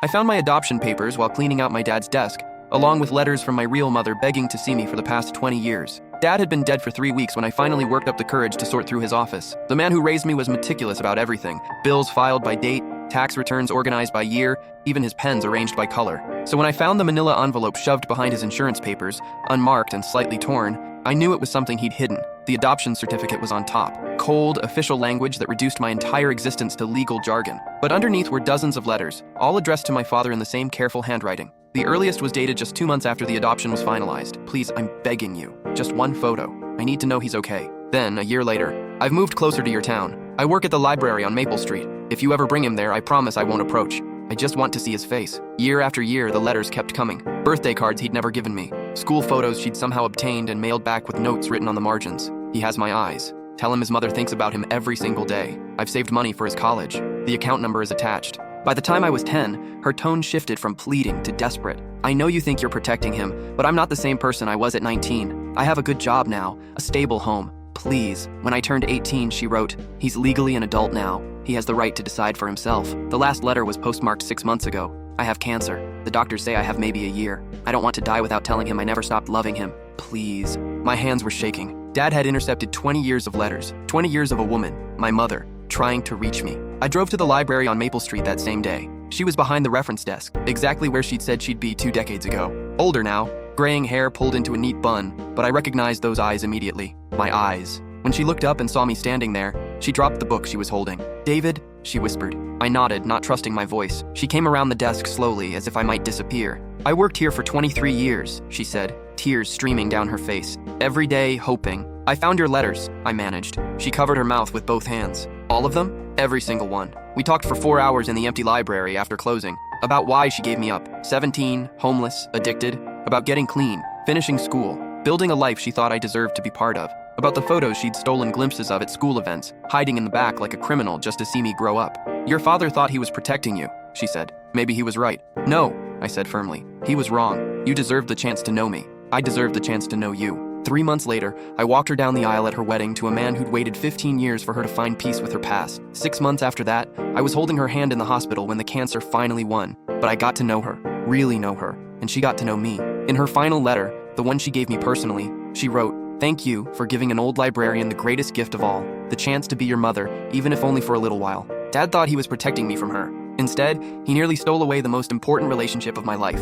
I found my adoption papers while cleaning out my dad's desk, along with letters from my real mother begging to see me for the past 20 years. Dad had been dead for 3 weeks when I finally worked up the courage to sort through his office. The man who raised me was meticulous about everything. Bills filed by date, tax returns organized by year, even his pens arranged by color. So when I found the manila envelope shoved behind his insurance papers, unmarked and slightly torn, I knew it was something he'd hidden. The adoption certificate was on top. Cold, official language that reduced my entire existence to legal jargon. But underneath were dozens of letters, all addressed to my father in the same careful handwriting. The earliest was dated just 2 months after the adoption was finalized. Please, I'm begging you. Just one photo. I need to know he's okay. Then, a year later, I've moved closer to your town. I work at the library on Maple Street. If you ever bring him there, I promise I won't approach. I just want to see his face. Year after year, the letters kept coming. Birthday cards he'd never given me. School photos she'd somehow obtained and mailed back with notes written on the margins. He has my eyes. Tell him his mother thinks about him every single day. I've saved money for his college. The account number is attached. By the time I was 10, her tone shifted from pleading to desperate. I know you think you're protecting him, but I'm not the same person I was at 19. I have a good job now, a stable home. Please. When I turned 18, she wrote, he's legally an adult now. He has the right to decide for himself. The last letter was postmarked 6 months ago. I have cancer. The doctors say I have maybe a year. I don't want to die without telling him I never stopped loving him. Please. My hands were shaking. Dad had intercepted 20 years of letters, 20 years of a woman, my mother, trying to reach me. I drove to the library on Maple Street that same day. She was behind the reference desk, exactly where she'd said she'd be 2 decades ago. Older now, graying hair pulled into a neat bun, but I recognized those eyes immediately. My eyes. When she looked up and saw me standing there, she dropped the book she was holding. David, she whispered. I nodded, not trusting my voice. She came around the desk slowly, as if I might disappear. I worked here for 23 years, she said, tears streaming down her face. Every day, hoping. I found your letters, I managed. She covered her mouth with both hands. All of them? Every single one. We talked for 4 hours in the empty library after closing, about why she gave me up. 17, homeless, addicted, about getting clean, finishing school, building a life she thought I deserved to be part of, about the photos she'd stolen glimpses of at school events, hiding in the back like a criminal just to see me grow up. Your father thought he was protecting you, she said. Maybe he was right. No, I said firmly. He was wrong. You deserved the chance to know me. I deserved the chance to know you. 3 months later, I walked her down the aisle at her wedding to a man who'd waited 15 years for her to find peace with her past. 6 months after that, I was holding her hand in the hospital when the cancer finally won. But I got to know her, really know her, and she got to know me. In her final letter, the one she gave me personally, she wrote, thank you for giving an old librarian the greatest gift of all, the chance to be your mother, even if only for a little while. Dad thought he was protecting me from her. Instead, he nearly stole away the most important relationship of my life.